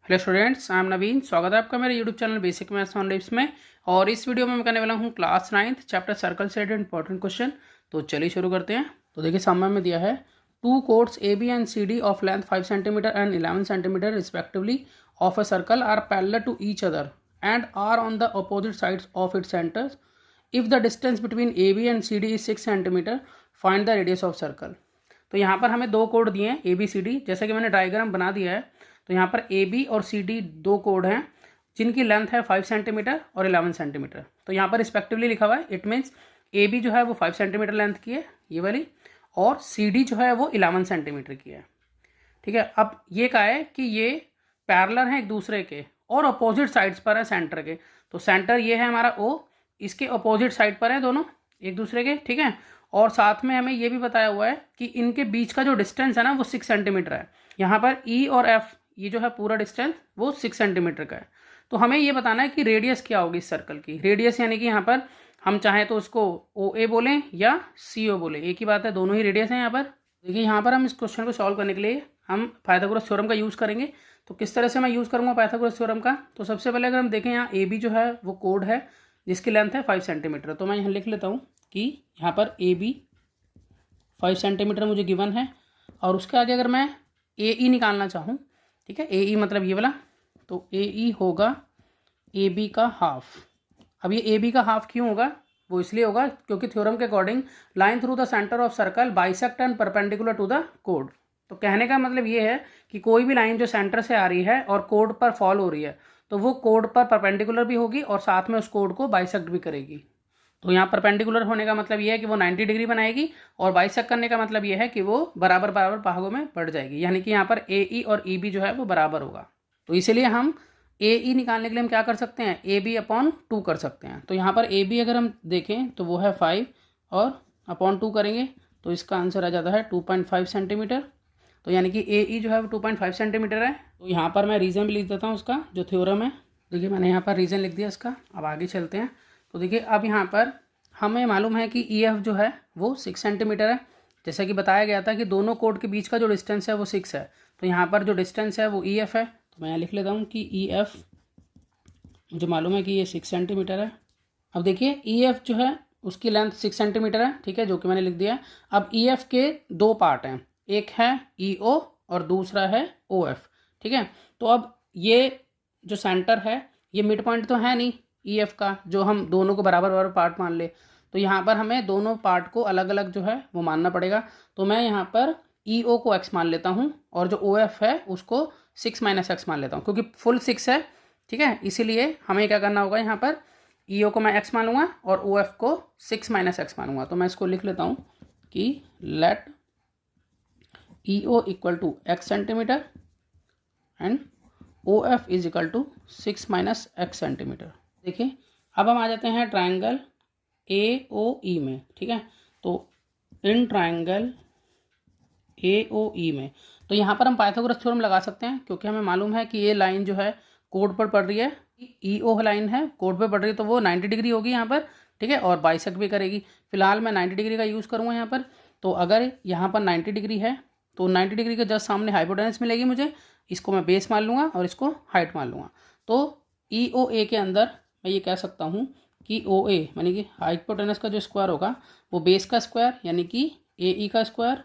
Hello students, I am नवीन। स्वागत है आपका मेरे YouTube channel basic maths on lips में। और इस वीडियो में मैं करने वाला हूँ क्लास 9th चैप्टर सर्कल से इंपॉर्टेंट क्वेश्चन। तो चलिए शुरू करते हैं। तो देखिए सामने में दिया है two chords A B and C D of length 5 centimetre and 11 centimetre respectively of a circle are parallel to each other and are on the opposite sides of its centres. If the distance between A B and C D is 6 centimetre, find the radius of circle. तो यहाँ पर हमें दो code दिए हैं A B C D, जैसे कि मैंने डायग्राम बना दिया है। तो यहाँ पर ए बी और सी डी दो कोड हैं जिनकी लेंथ है 5 सेंटीमीटर और 11 सेंटीमीटर। तो यहाँ पर रिस्पेक्टिवली लिखा हुआ है। इट मीन्स ए बी जो है वो 5 सेंटीमीटर लेंथ की है, ये वाली, और सी डी जो है वो 11 सेंटीमीटर की है। ठीक है, अब ये कहा है कि ये पैरेलल हैं एक दूसरे के और अपोजिट साइड्स पर है सेंटर के। तो सेंटर ये है हमारा ओ, इसके अपोजिट साइड पर है दोनों एक दूसरे के। ठीक है, और साथ में हमें ये भी बताया हुआ है कि इनके बीच का जो डिस्टेंस है ना वो 6 सेंटीमीटर है। यहाँ पर ई और एफ, ये जो है पूरा डिस्टेंस वो 6 सेंटीमीटर का है। तो हमें ये बताना है कि रेडियस क्या होगी इस सर्कल की। रेडियस यानी कि यहाँ पर हम चाहें तो उसको ओ ए बोलें या सी ओ बोलें, एक ही बात है, दोनों ही रेडियस हैं यहाँ पर। देखिए यहाँ पर हम इस क्वेश्चन को सॉल्व करने के लिए हम पाइथागोरस थ्योरम का यूज़ करेंगे। तो किस तरह से मैं यूज़ करूँगा पाइथागोरस थ्योरम का, तो सबसे पहले अगर हम देखें यहाँ ए बी जो है वो कोड है जिसकी लेंथ है 5 सेंटीमीटर। तो मैं यहाँ लिख लेता हूँ कि यहाँ पर ए बी 5 सेंटीमीटर मुझे गिवन है, और उसके आगे अगर मैं ए ई निकालना चाहूँ, ठीक है, ए ई मतलब ये वाला, तो ए ई होगा ए बी का हाफ। अब ये ए बी का हाफ क्यों होगा, वो इसलिए होगा क्योंकि थ्योरम के according line through the centre of circle bisect and perpendicular to the कोड। तो कहने का मतलब ये है कि कोई भी लाइन जो सेंटर से आ रही है और कोड पर फॉल हो रही है तो वो कोड पर परपेंडिकुलर भी होगी और साथ में उस कोड को बाइसेक्ट भी करेगी। तो यहाँ परपेंडिकुलर होने का मतलब ये है कि वो 90 डिग्री बनाएगी, और बाइसेक्ट करने का मतलब ये है कि वो बराबर बराबर भागों में बढ़ जाएगी, यानी कि यहाँ पर ए ई और ई बी जो है वो बराबर होगा। तो इसीलिए हम ए ई निकालने के लिए हम क्या कर सकते हैं, ए बी अपॉन 2 कर सकते हैं। तो यहाँ पर ए बी अगर हम देखें तो वो है 5 और अपॉन 2 करेंगे तो इसका आंसर आ जाता है 2.5 सेंटीमीटर। तो यानी कि ए ई जो है वो 2.5 सेंटीमीटर है। तो यहाँ पर मैं रीज़न भी लिख देता हूँ उसका, जो थ्योरम है। देखिए मैंने यहाँ पर रीज़न लिख दिया इसका। अब आगे चलते हैं। तो देखिए अब यहाँ पर हमें मालूम है कि ई एफ जो है वो 6 सेंटीमीटर है, जैसा कि बताया गया था कि दोनों कोड के बीच का जो डिस्टेंस है वो 6 है। तो यहाँ पर जो डिस्टेंस है वो ई एफ है। तो मैं यहाँ लिख लेता हूँ कि ई एफ मुझे मालूम है कि ये 6 सेंटीमीटर है। अब देखिए ई एफ जो है उसकी लेंथ 6 सेंटीमीटर है, ठीक है, जो कि मैंने लिख दिया है। अब ई एफ के दो पार्ट हैं, एक है ई ओ और दूसरा है ओ एफ। ठीक है, तो अब ये जो सेंटर है ये मिड पॉइंट तो है नहीं ई एफ का, जो हम दोनों को बराबर बराबर पार्ट मान ले। तो यहाँ पर हमें दोनों पार्ट को अलग अलग जो है वो मानना पड़ेगा। तो मैं यहाँ पर ई ओ को एक्स मान लेता हूँ और जो ओ एफ है उसको 6 माइनस एक्स मान लेता हूँ, क्योंकि फुल 6 है। ठीक है, इसीलिए हमें क्या करना होगा, यहाँ पर ई ओ को मैं एक्स मानूंगा और ओ एफ को 6 माइनस एक्स मानूंगा। तो मैं इसको लिख लेता हूँ कि let E O equal to X centimetre and O F is equal to 6 minus X centimetre. देखिए अब हम आ जाते हैं ट्रायंगल ए ओ ई में। ठीक है, तो इन ट्रायंगल ए ओ ई में तो यहाँ पर हम पाइथागोरस थ्योरम लगा सकते हैं, क्योंकि हमें मालूम है कि ये लाइन जो है कोड पर पड़ रही है, ई ओ लाइन है कोड पर पड़ रही है, तो वो 90 डिग्री होगी यहाँ पर। ठीक है, और बाइसेक्ट भी करेगी। फिलहाल मैं 90 डिग्री का यूज़ करूँगा यहाँ पर। तो अगर यहाँ पर 90 डिग्री है तो 90 डिग्री के जस्ट सामने हाइपोटेनस मिलेगी मुझे, इसको मैं बेस मान लूँगा और इसको हाइट मान लूँगा। तो ई ओ ए के अंदर मैं ये कह सकता हूँ कि ओ ए यानी कि हाइपोटेनस का जो स्क्वायर होगा वो बेस का स्क्वायर यानी कि ए ई का स्क्वायर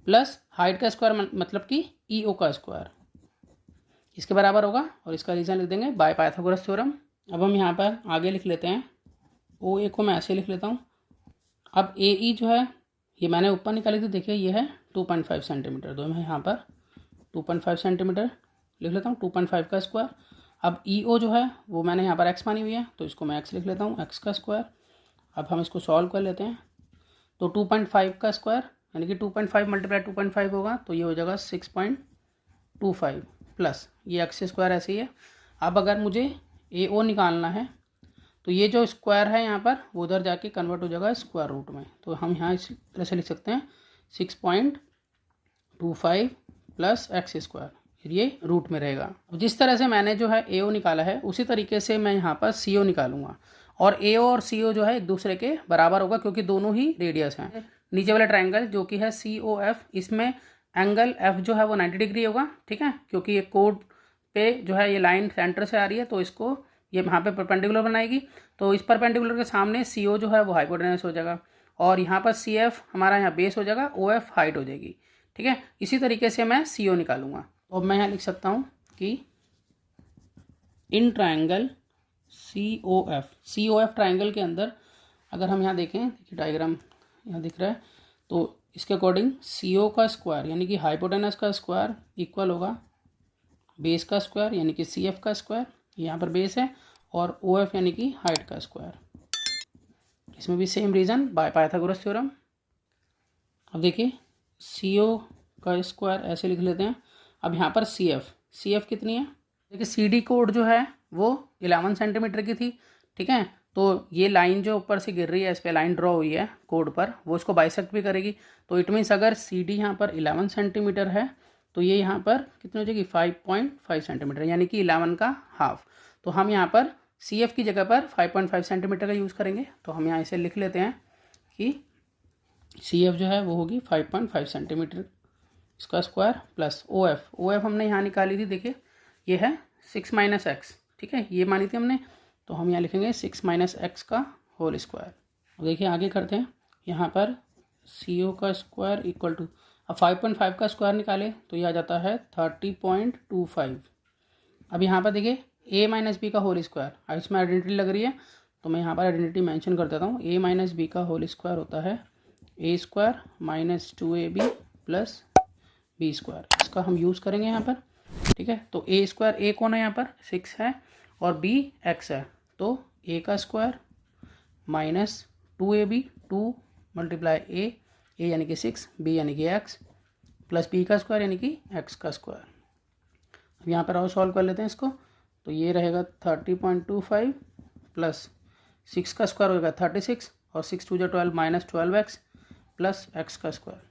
प्लस हाइट का स्क्वायर मतलब कि ई ओ का स्क्वायर, इसके बराबर होगा। और इसका रीज़न लिख देंगे बाय पाइथागोरस थ्योरम। अब हम यहाँ पर आगे लिख लेते हैं, ओ ए को मैं ऐसे लिख लेता हूँ। अब ए ई जो है ये मैंने ऊपर निकाली थी, देखिए ये है 2.5 सेंटीमीटर। तो मैं यहाँ पर 2.5 सेंटीमीटर लिख लेता हूँ, 2.5 का स्क्वायर। अब ई ओ जो है वो मैंने यहाँ पर एक्स मानी हुई है, तो इसको मैं एक्स लिख लेता हूँ, एक्स का स्क्वायर। अब हम इसको सॉल्व कर लेते हैं। तो 2.5 का स्क्वायर यानी कि 2.5 मल्टीप्लाई 2.5 होगा, तो ये हो जाएगा 6.25 प्लस ये एक्स स्क्वायर ऐसे ही है। अब अगर मुझे ए ओ निकालना है तो ये जो स्क्वायर है यहाँ पर वो उधर जाके कन्वर्ट हो जाएगा स्क्वायर रूट में। तो हम यहाँ इस तरह से लिख सकते हैं 6.25 प्लस एक्स स्क्वायर, फिर ये रूट में रहेगा। जिस तरह से मैंने जो है ए ओ निकाला है उसी तरीके से मैं यहाँ पर सी ओ निकालूंगा, और ए ओ और सी ओ जो है एक दूसरे के बराबर होगा क्योंकि दोनों ही रेडियस हैं। नीचे वाला ट्रायंगल जो कि है सी ओ एफ, इसमें एंगल एफ जो है वो 90 डिग्री होगा, ठीक है, क्योंकि ये कोड पे जो है ये लाइन सेंटर से आ रही है तो इसको ये यहाँ पे परपेंडिकुलर बनाएगी। तो इस परपेंडिकुलर के सामने सी ओ जो है वो हाइपोटेनस हो जाएगा और यहाँ पर सी एफ हमारा यहाँ बेस हो जाएगा, ओ एफ हाइट हो जाएगी, ठीक है। इसी तरीके से मैं सी ओ निकालूंगा। तो अब मैं यहाँ लिख सकता हूँ कि in triangle C O F triangle के अंदर अगर हम यहाँ देखें, देखिए डायग्राम यहाँ दिख रहा है, तो इसके अकॉर्डिंग सी ओ का स्क्वायर यानी कि हाइपोटेनस का स्क्वायर इक्वल होगा बेस का स्क्वायर यानी कि सी एफ का स्क्वायर, यहाँ पर बेस है, और ओ एफ यानी कि हाइट का स्क्वायर। इसमें भी same reason by Pythagoras theorem. अब देखिए सी ओ का स्क्वायर ऐसे लिख लेते हैं। अब यहाँ पर सी एफ कितनी है, देखिए सी डी कोड जो है वो 11 सेंटीमीटर की थी, ठीक है। तो ये लाइन जो ऊपर से गिर रही है, इस पर लाइन ड्रॉ हुई है कोड पर, वो इसको बाइसेक्ट भी करेगी। तो इट मीन्स अगर सी डी यहाँ पर 11 सेंटीमीटर है तो ये यहाँ पर कितनी हो जाएगी 5.5 सेंटीमीटर यानी कि 11 का हाफ। तो हम यहाँ पर सी एफ की जगह पर 5.5 सेंटीमीटर का यूज़ करेंगे। तो हम यहाँ इसे लिख लेते हैं कि सी एफ जो है वो होगी 5.5 सेंटीमीटर इसका स्क्वायर प्लस ओ एफ हमने यहाँ निकाली थी, देखिए ये है 6 माइनस एक्स, ठीक है, ये मानी थी हमने। तो हम यहाँ लिखेंगे 6 माइनस एक्स का होल स्क्वायर। देखिए आगे करते हैं, यहाँ पर सी ओ का स्क्वायर इक्वल टू, अब 5.5 का स्क्वायर निकाले तो ये आ जाता है 30.25। अब यहाँ पर देखिए ए माइनस बी का होल स्क्वायर, इसमें आइडेंटिटी लग रही है तो मैं यहाँ पर आइडेंटिटी मेंशन कर देता हूँ। ए माइनस बी का होल स्क्वायर होता है a square minus 2ab plus b square, इसका हम यूज़ करेंगे यहाँ पर, ठीक है। तो ए स्क्वायर, ए कौन है यहाँ पर 6 है और बी एक्स है, तो ए का स्क्वायर माइनस 2ab 2 मल्टीप्लाई ए यानी कि 6, बी यानी कि एक्स प्लस बी का स्क्वायर यानी कि एक्स का स्क्वायर। अब यहाँ पर और सॉल्व कर लेते हैं इसको, तो ये रहेगा 30.25 प्लस 6 का स्क्वायर होगा 36 और 6 2 12 माइनस 12x प्लस एक्स का स्क्वायर।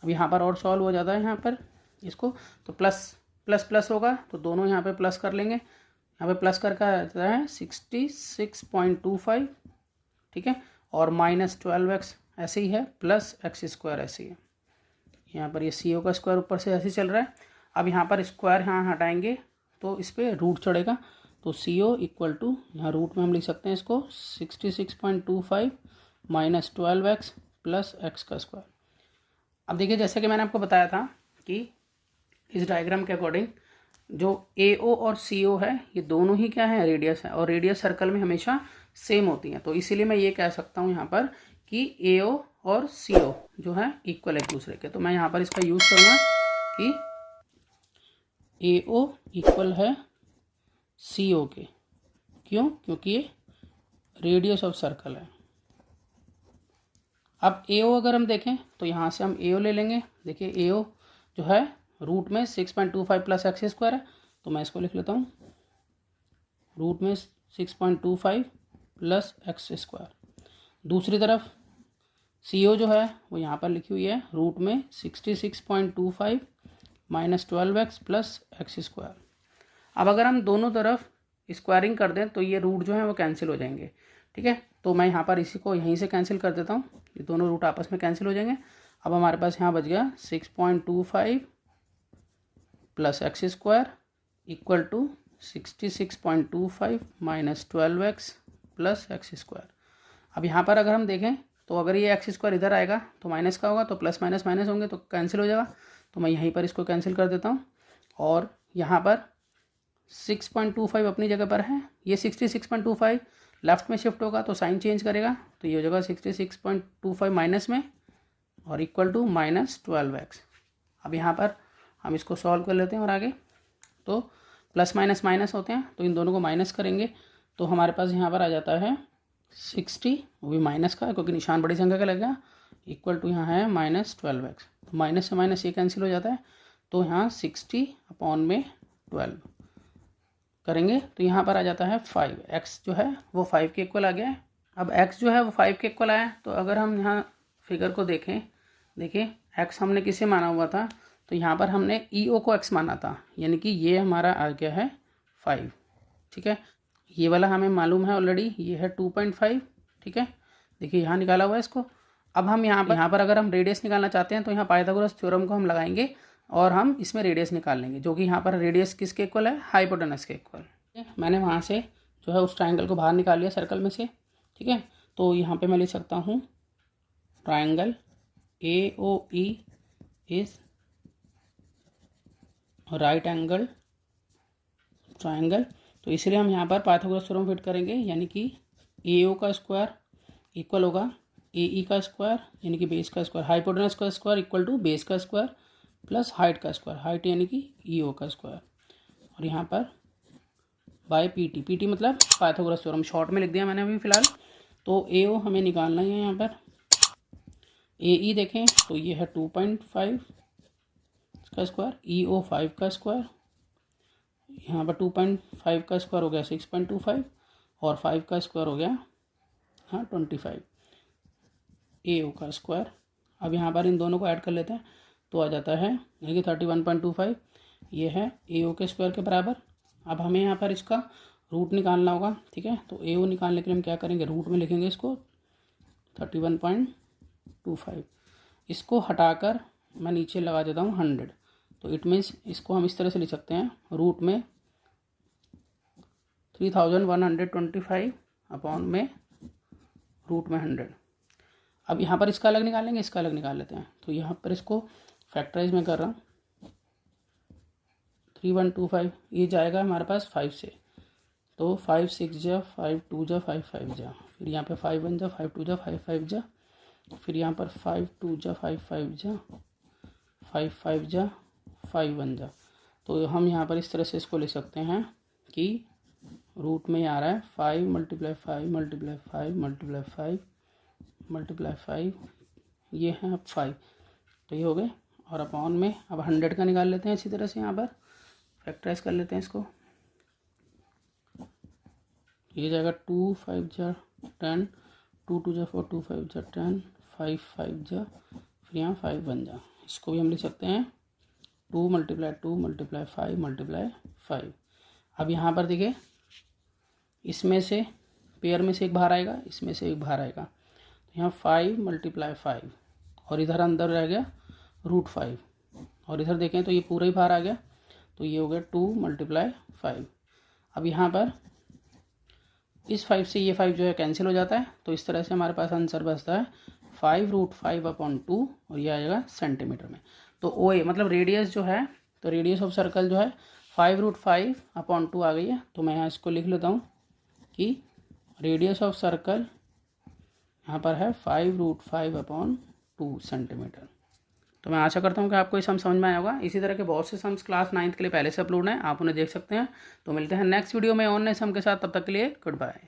अब यहाँ पर और सॉल्व हो जाता है यहाँ पर इसको, तो प्लस प्लस प्लस होगा तो दोनों यहाँ पे प्लस कर लेंगे, यहाँ पे प्लस करके आ जाता है 66.25, ठीक है, और माइनस 12x ऐसे ही है प्लस एक्स स्क्वायर ऐसे ही है। यहाँ पर ये सी ओ का स्क्वायर ऊपर से ऐसे चल रहा है। अब यहाँ पर स्क्वायर यहाँ हटाएंगे तो इस पर रूट चढ़ेगा, तो सी ओ इक्वल टू यहाँ रूट में हम लिख सकते हैं इसको 66.25 माइनस 12x प्लस एक्स का स्क्वायर। अब देखिए जैसे कि मैंने आपको बताया था कि इस डायग्राम के अकॉर्डिंग जो ए ओ और सी ओ है ये दोनों ही क्या है रेडियस है, और रेडियस सर्कल में हमेशा सेम होती हैं। तो इसीलिए मैं ये कह सकता हूँ यहाँ पर कि ए ओ और सी ओ जो है इक्वल एक दूसरे के। तो मैं यहाँ पर इसका यूज़ करूँगा कि ए ओ इक्वल है सी ओ के, क्यों, क्योंकि ये रेडियस ऑफ सर्कल है। अब ए ओ अगर हम देखें तो यहाँ से हम ए ओ ले लेंगे, देखिए ए ओ जो है रूट में 6.25 प्लस एक्स स्क्वायर है, तो मैं इसको लिख लेता हूँ रूट में 6.25 प्लस एक्स स्क्वायर। दूसरी तरफ सी ओ जो है वो यहाँ पर लिखी हुई है रूट में 66.25 minus 12x plus X square. अब अगर हम दोनों तरफ स्क्वायरिंग कर दें तो ये रूट जो है वो कैंसिल हो जाएंगे, ठीक है। तो मैं यहाँ पर इसी को यहीं से कैंसिल कर देता हूँ, ये दोनों रूट आपस में कैंसिल हो जाएंगे। अब हमारे पास यहाँ बच गया 6.25 plus X square equal to 66.25 minus 12x plus X square. अब यहाँ पर अगर हम देखें तो अगर ये एक्स स्क्वायर इधर आएगा तो माइनस का होगा, तो प्लस माइनस माइनस होंगे तो कैंसिल हो जाएगा, तो मैं यहीं पर इसको कैंसिल कर देता हूँ। और यहाँ पर 6.25 अपनी जगह पर है, ये 66.25 लेफ्ट में शिफ्ट होगा तो साइन चेंज करेगा, तो ये हो जाएगा 66.25 माइनस में और इक्वल टू माइनस 12x। अब यहाँ पर हम इसको सॉल्व कर लेते हैं और आगे तो प्लस माइनस माइनस होते हैं तो इन दोनों को माइनस करेंगे तो हमारे पास यहाँ पर आ जाता है 60, वो भी माइनस का क्योंकि निशान बड़ी संख्या का लगेगा, इक्वल टू यहाँ है माइनस 12x। तो माइनस से माइनस ये कैंसिल हो जाता है, तो यहाँ 60 अपॉन में 12 करेंगे तो यहाँ पर आ जाता है 5, x जो है वो 5 के इक्वल आ गया है। अब x जो है वो 5 के इक्वल आया, तो अगर हम यहाँ फिगर को देखें, देखिए x हमने किसे माना हुआ था, तो यहाँ पर हमने EO को x माना था, यानी कि ये हमारा आ गया है 5, ठीक है। ये वाला हमें मालूम है ऑलरेडी, ये है 2.5, ठीक है, देखिए यहाँ निकाला हुआ है इसको। अब हम यहाँ पर अगर हम रेडियस निकालना चाहते हैं तो यहाँ पाइथागोरस थ्योरम को हम लगाएंगे और हम इसमें रेडियस निकाल लेंगे, जो कि यहाँ पर रेडियस किसके इक्वल है, हाइपोटेनस के इक्वल। मैंने वहाँ से जो है उस ट्राइंगल को बाहर निकाल लिया सर्कल में से, ठीक है। तो यहाँ पे मैं लिख सकता हूँ triangle AOE is right angle triangle. तो इसलिए हम यहाँ पर पाइथागोरस थ्योरम फिट करेंगे, यानी कि AO का स्क्वायर इक्वल होगा AE का स्क्वायर यानी कि बेस का स्क्वायर, हाइपोटेनस का स्क्वायर इक्वल टू बेस का स्क्वायर प्लस हाइट का स्क्वायर, हाइट यानी कि EO का स्क्वायर, और यहाँ पर बाय PT मतलब पाइथागोरस थ्योरम शॉर्ट में लिख दिया मैंने अभी फ़िलहाल। तो AO हमें निकालना है यहाँ पर। AE देखें तो ये है 2.5 का स्क्वायर, EO 5 का स्क्वायर, यहाँ पर 2.5 का स्क्वायर हो गया 6.25 और 5 का स्क्वायर हो गया 25 AO का स्क्वायर। अब यहाँ पर इन दोनों को ऐड कर लेते हैं तो आ जाता है यानी कि 31.25, ये है AO के स्क्वायर के बराबर। अब हमें यहाँ पर इसका रूट निकालना होगा, ठीक है। तो AO निकालने के लिए हम क्या करेंगे, रूट में लिखेंगे इसको 31.25, इसको हटाकर मैं नीचे लगा देता हूँ 100। तो इट मीन्स इसको हम इस तरह से लिख सकते हैं, रूट में 3125 अपॉन में रूट में 100। अब यहाँ पर इसका अलग निकालेंगे, इसका अलग निकाल लेते हैं। तो यहाँ पर इसको फैक्टराइज में कर रहा हूँ, 3125 ये जाएगा हमारे पास 5 से, तो 5 6 जा 5 2 जा 5 5 जा, फिर यहाँ पे 5 1 जा 5 2 जा 5 5 जा, फिर यहाँ पर 5 2 जा 5 5 जा 5 5 जा 5 1 जा। तो हम यहाँ पर इस तरह से इसको लिख सकते हैं कि रूट में आ रहा है 5 × 5 × 5 × 5 × 5, ये है अब 5, तो ये हो गए। और अपॉन में अब 100 का निकाल लेते हैं, इसी तरह से यहाँ पर फैक्टराइज कर लेते हैं इसको। ये जाएगा 2 5 जा 10, 2 2 जा 4 2 5 जा 10, 5 5 जा, फिर यहाँ 5 1 जा। इसको भी हम लिख सकते हैं 2 × 2 × 5 × 5। अब यहाँ पर देखिए, इसमें से पेयर में से एक बाहर आएगा, इसमें से एक बाहर आएगा, तो यहाँ 5 × 5 और इधर अंदर रह गया √5, और इधर देखें तो ये पूरा ही बाहर आ गया, तो ये हो गया 2 × 5। अब यहाँ पर इस 5 से ये 5 जो है कैंसिल हो जाता है, तो इस तरह से हमारे पास आंसर बचता है 5√5/2 और ये आएगा सेंटीमीटर में। तो OA मतलब रेडियस जो है, तो रेडियस ऑफ सर्कल जो है 5√5/2 आ गई है। तो मैं यहाँ इसको लिख लेता हूँ कि रेडियस ऑफ सर्कल यहाँ पर है 5√5/2 सेंटीमीटर। तो मैं आशा करता हूँ कि आपको ये सम समझ में आया होगा। इसी तरह के बहुत से सम्स क्लास 9th के लिए पहले से अपलोड हैं, आप उन्हें देख सकते हैं। तो मिलते हैं नेक्स्ट वीडियो में और नए सम के साथ, तब तक के लिए गुड बाय।